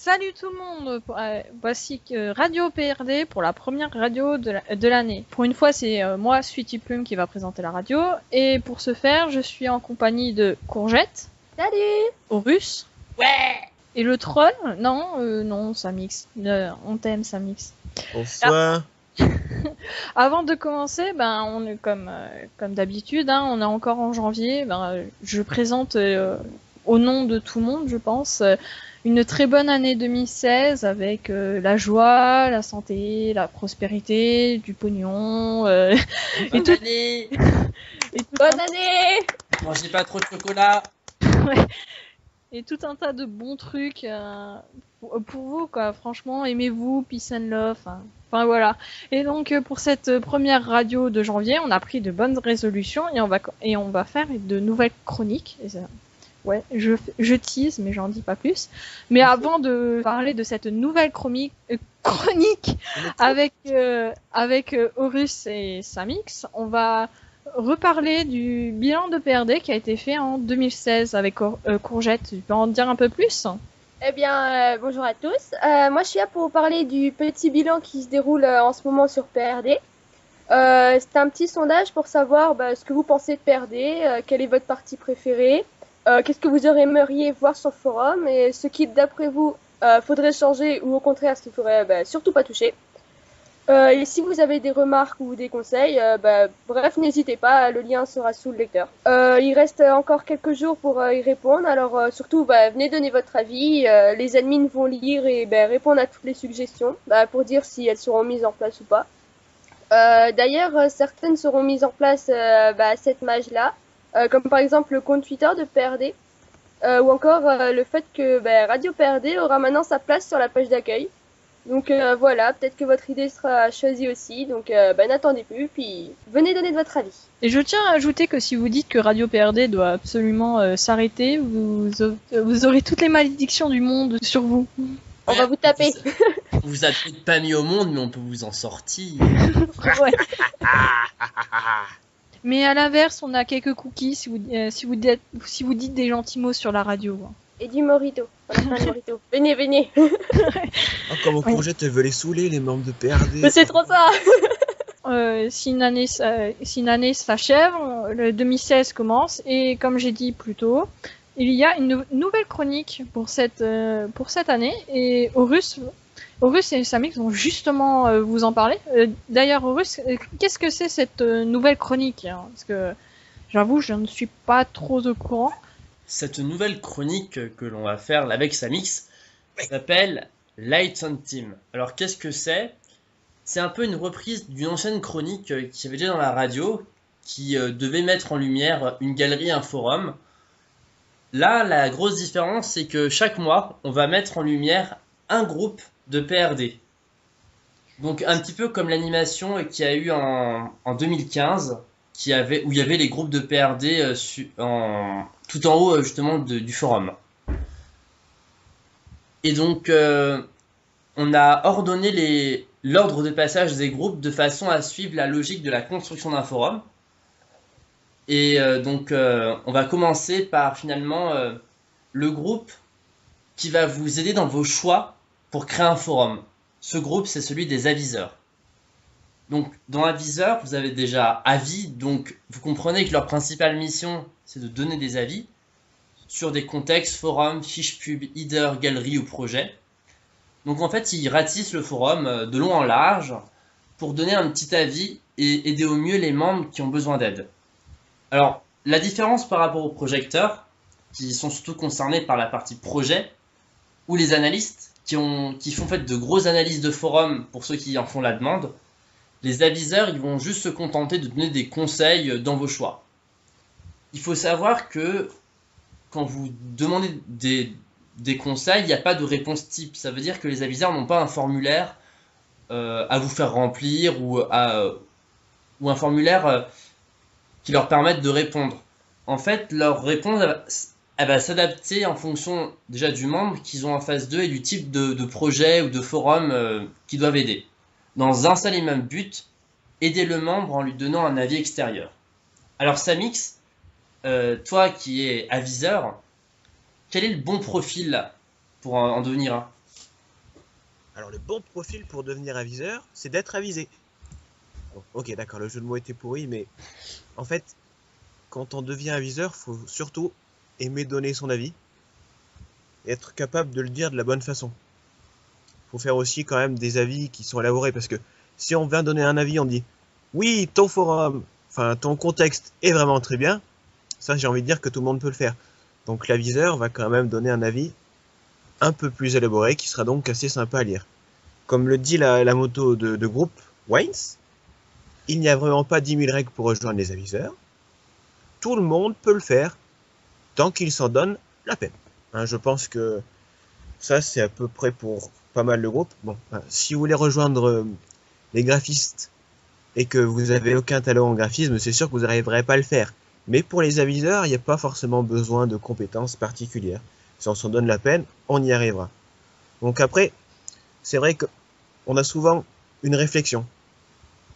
Salut tout le monde, voici Radio PRD pour la première radio de l'année. Pour une fois, c'est moi, Sweetie Plume, qui va présenter la radio. Et pour ce faire, je suis en compagnie de Courgette. Salut. Horus. Ouais. Et le troll. Non, Samix. On t'aime, Samix. Bonsoir. Avant de commencer, on est comme d'habitude, hein, on est encore en janvier. Je présente au nom de tout le monde, je pense, une très bonne année 2016 avec la joie, la santé, la prospérité, du pognon. Bonne année. Bonne année. Mangez pas trop de chocolat. Ouais. Et tout un tas de bons trucs pour vous, quoi. Franchement, aimez-vous, peace and love. Enfin voilà. Et donc pour cette première radio de janvier, on a pris de bonnes résolutions et on va faire de nouvelles chroniques. Ouais, je tease, mais j'en dis pas plus. Mais avant de parler de cette nouvelle chronique avec Horus et Samix, on va reparler du bilan de PRD qui a été fait en 2016 avec Courgette. Tu peux en dire un peu plus ? Eh bien, bonjour à tous. Moi, je suis là pour vous parler du petit bilan qui se déroule en ce moment sur PRD. C'est un petit sondage pour savoir ce que vous pensez de PRD, quelle est votre partie préférée, qu'est-ce que vous aimeriez voir sur le forum et ce qui, d'après vous, faudrait changer ou au contraire, ce qu'il faudrait surtout pas toucher. Et si vous avez des remarques ou des conseils, bref, n'hésitez pas, le lien sera sous le lecteur. Il reste encore quelques jours pour y répondre, alors surtout, venez donner votre avis. Les admins vont lire et répondre à toutes les suggestions pour dire si elles seront mises en place ou pas. D'ailleurs, certaines seront mises en place à cette mage-là, comme par exemple le compte Twitter de PRD, ou encore le fait que Radio PRD aura maintenant sa place sur la page d'accueil. Donc voilà, peut-être que votre idée sera choisie aussi, donc n'attendez plus, puis venez donner de votre avis. Et je tiens à ajouter que si vous dites que Radio PRD doit absolument s'arrêter, vous aurez toutes les malédictions du monde sur vous. On va vous taper. On vous a peut-être pas mis au monde, mais on peut vous en sortir. Ouais. Mais à l'inverse, on a quelques cookies si vous dites des gentils mots sur la radio. Et du morito. On a plein de morito. Venez. Comme Courgette veut les saouler, les membres de PRD. Mais c'est trop ça. Si une année s'achève, le 2016 commence, et comme j'ai dit plus tôt, il y a une nouvelle chronique pour cette année, et Horus et Samix vont justement vous en parler. D'ailleurs, Horus, qu'est-ce que c'est cette nouvelle chronique, hein ? Parce que j'avoue, je ne suis pas trop au courant. Cette nouvelle chronique que l'on va faire avec Samix s'appelle Lights on Team. Alors qu'est-ce que c'est ? C'est un peu une reprise d'une ancienne chronique qui avait déjà dans la radio, qui devait mettre en lumière une galerie, un forum. Là, la grosse différence, c'est que chaque mois, on va mettre en lumière un groupe de PRD. Donc un petit peu comme l'animation qu'il y a eu en 2015, où il y avait les groupes de PRD tout en haut justement du forum. Et donc on a ordonné l'ordre de passage des groupes de façon à suivre la logique de la construction d'un forum. Et donc on va commencer par finalement le groupe qui va vous aider dans vos choix pour créer un forum. Ce groupe, c'est celui des aviseurs. Donc dans aviseurs, vous avez déjà avis, donc vous comprenez que leur principale mission, c'est de donner des avis sur des contextes, forums, fiches pub, header, galeries ou projets. Donc en fait, ils ratissent le forum de long en large pour donner un petit avis et aider au mieux les membres qui ont besoin d'aide. Alors, la différence par rapport aux projecteurs, qui sont surtout concernés par la partie projet, ou les analystes, qui font en fait de grosses analyses de forums pour ceux qui en font la demande, les aviseurs, ils vont juste se contenter de donner des conseils dans vos choix. Il faut savoir que quand vous demandez des conseils, il n'y a pas de réponse type. Ça veut dire que les aviseurs n'ont pas un formulaire à vous faire remplir ou un formulaire qui leur permette de répondre. En fait, leur réponse, elle va s'adapter en fonction déjà du membre qu'ils ont en face d'eux et du type de projet ou de forum qu'ils doivent aider. Dans un seul et même but, aider le membre en lui donnant un avis extérieur. Alors Samix, toi qui es aviseur, quel est le bon profil pour en devenir un ? Alors le bon profil pour devenir aviseur, c'est d'être avisé. Bon, ok, d'accord, le jeu de mots était pourri, mais en fait, quand on devient aviseur, faut surtout aimer donner son avis et être capable de le dire de la bonne façon. Faut faire aussi quand même des avis qui sont élaborés, parce que si on vient donner un avis, on dit oui, ton forum, enfin ton contexte est vraiment très bien, ça j'ai envie de dire que tout le monde peut le faire. Donc l'aviseur va quand même donner un avis un peu plus élaboré, qui sera donc assez sympa à lire. Comme le dit la moto de groupe Waynes, il n'y a vraiment pas 10 000 règles pour rejoindre les aviseurs. Tout le monde peut le faire, tant qu'il s'en donne la peine. Hein, je pense que ça, c'est à peu près pour pas mal de groupes. Bon, si vous voulez rejoindre les graphistes et que vous avez aucun talent en graphisme, c'est sûr que vous n'arriverez pas à le faire. Mais pour les aviseurs, il n'y a pas forcément besoin de compétences particulières. Si on s'en donne la peine, on y arrivera. Donc après, c'est vrai qu'on a souvent une réflexion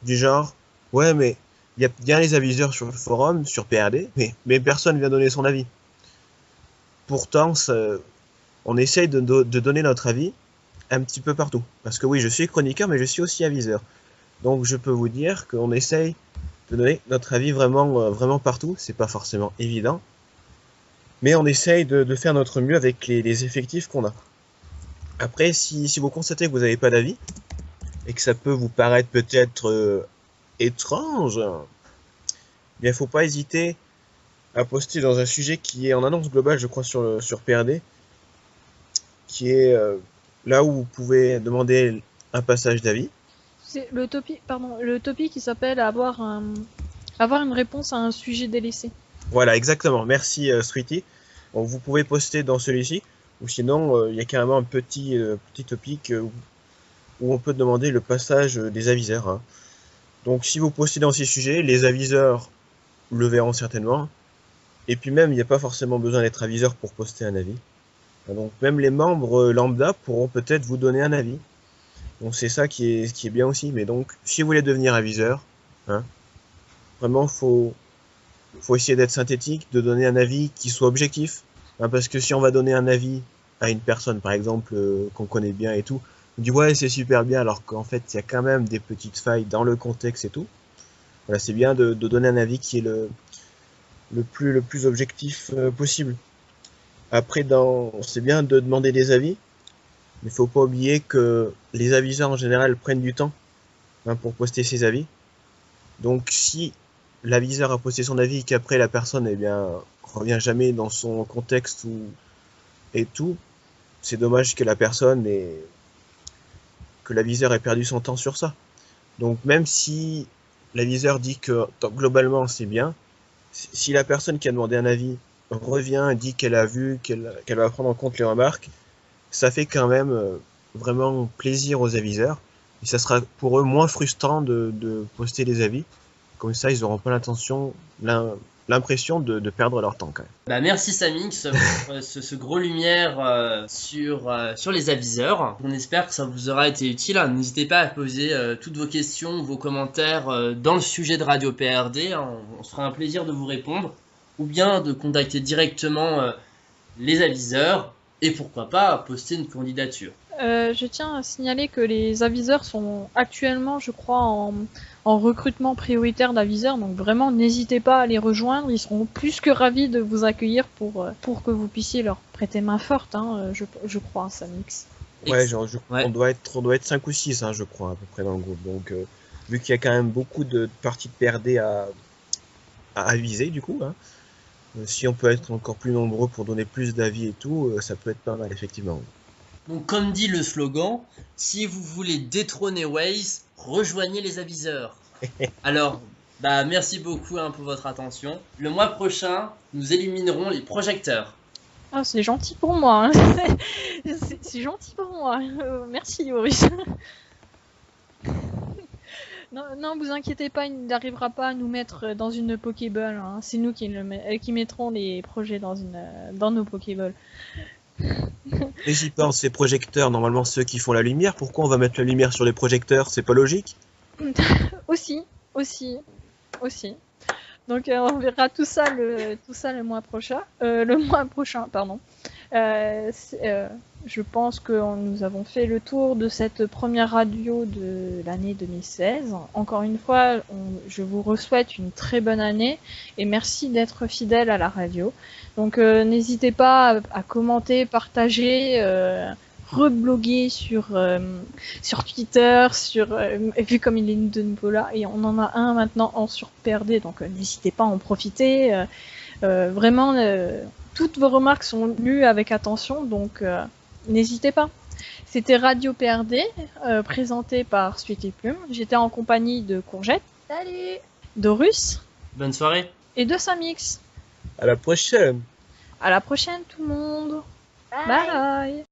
du genre, ouais, mais il y a bien les aviseurs sur le forum, sur PRD, mais personne vient donner son avis. Pourtant, on essaye de donner notre avis un petit peu partout. Parce que oui, je suis chroniqueur, mais je suis aussi aviseur. Donc je peux vous dire qu'on essaye de donner notre avis vraiment partout. C'est pas forcément évident. Mais on essaye de faire notre mieux avec les effectifs qu'on a. Après, si vous constatez que vous n'avez pas d'avis, et que ça peut vous paraître peut-être étrange, il ne faut pas hésiter à poster dans un sujet qui est en annonce globale, je crois, sur PRD, qui est là où vous pouvez demander un passage d'avis. C'est le topic qui s'appelle avoir une réponse à un sujet délaissé. Voilà, exactement. Merci, Sweetie. Donc, vous pouvez poster dans celui-ci, ou sinon, il y a carrément un petit topic où on peut demander le passage des aviseurs. Hein. Donc, si vous postez dans ces sujets, les aviseurs le verront certainement. Et puis même, il n'y a pas forcément besoin d'être aviseur pour poster un avis. Donc, même les membres lambda pourront peut-être vous donner un avis. Donc, c'est ça qui est bien aussi. Mais donc, si vous voulez devenir aviseur, hein, vraiment, faut essayer d'être synthétique, de donner un avis qui soit objectif. Hein, parce que si on va donner un avis à une personne, par exemple, qu'on connaît bien et tout, on dit ouais, c'est super bien, alors qu'en fait, il y a quand même des petites failles dans le contexte et tout. Voilà, c'est bien de donner un avis qui est le plus objectif possible. Après, c'est bien de demander des avis, mais il faut pas oublier que les aviseurs en général prennent du temps pour poster ses avis. Donc si l'aviseur a posté son avis et qu'après la personne revient jamais dans son contexte et tout, c'est dommage que l'aviseur ait perdu son temps sur ça. Donc même si l'aviseur dit que globalement c'est bien, si la personne qui a demandé un avis revient et dit qu'elle a vu, qu'elle va prendre en compte les remarques, ça fait quand même vraiment plaisir aux aviseurs. Et ça sera pour eux moins frustrant de poster les avis. Comme ça, ils n'auront pas l'impression de perdre leur temps quand même. Bah merci Samix pour ce gros lumière sur les aviseurs. On espère que ça vous aura été utile. N'hésitez pas à poser toutes vos questions, vos commentaires dans le sujet de Radio PRD. On se fera un plaisir de vous répondre. Ou bien de contacter directement les aviseurs. Et pourquoi pas poster une candidature. Je tiens à signaler que les aviseurs sont actuellement, je crois, en recrutement prioritaire d'aviseurs, donc vraiment n'hésitez pas à les rejoindre, ils seront plus que ravis de vous accueillir pour que vous puissiez leur prêter main forte, hein, je crois, Samix. Ouais, on doit être 5 ou 6, hein, je crois, à peu près dans le groupe, donc vu qu'il y a quand même beaucoup de parties de PRD à aviser, du coup, hein, si on peut être encore plus nombreux pour donner plus d'avis et tout, ça peut être pas mal, effectivement. Donc comme dit le slogan, si vous voulez détrôner Waze, rejoignez les aviseurs. Alors, merci beaucoup pour votre attention. Le mois prochain, nous éliminerons les projecteurs. Ah, c'est gentil pour moi. Hein. C'est gentil pour moi. Merci, Boris. Non, vous inquiétez pas, il n'arrivera pas à nous mettre dans une Pokéball. Hein. C'est nous qui mettrons les projets dans nos Pokéballs. Et j'y pense, ces projecteurs, normalement ceux qui font la lumière, pourquoi on va mettre la lumière sur les projecteurs? C'est pas logique? Aussi. Donc on verra tout ça le mois prochain. Le mois prochain, pardon. je pense que nous avons fait le tour de cette première radio de l'année 2016. Encore une fois, je vous souhaite une très bonne année et merci d'être fidèle à la radio. Donc n'hésitez pas à commenter, partager, rebloguer sur Twitter, vu comme il est de nouveau là, et on en a un maintenant sur PRD, donc n'hésitez pas à en profiter. Vraiment, toutes vos remarques sont lues avec attention, donc n'hésitez pas. C'était Radio PRD, présenté par Sweet et Plume. J'étais en compagnie de Courgette, Salut! d'Horus Bonne soirée. et de Samix. À la prochaine. À la prochaine tout le monde. Bye! Bye.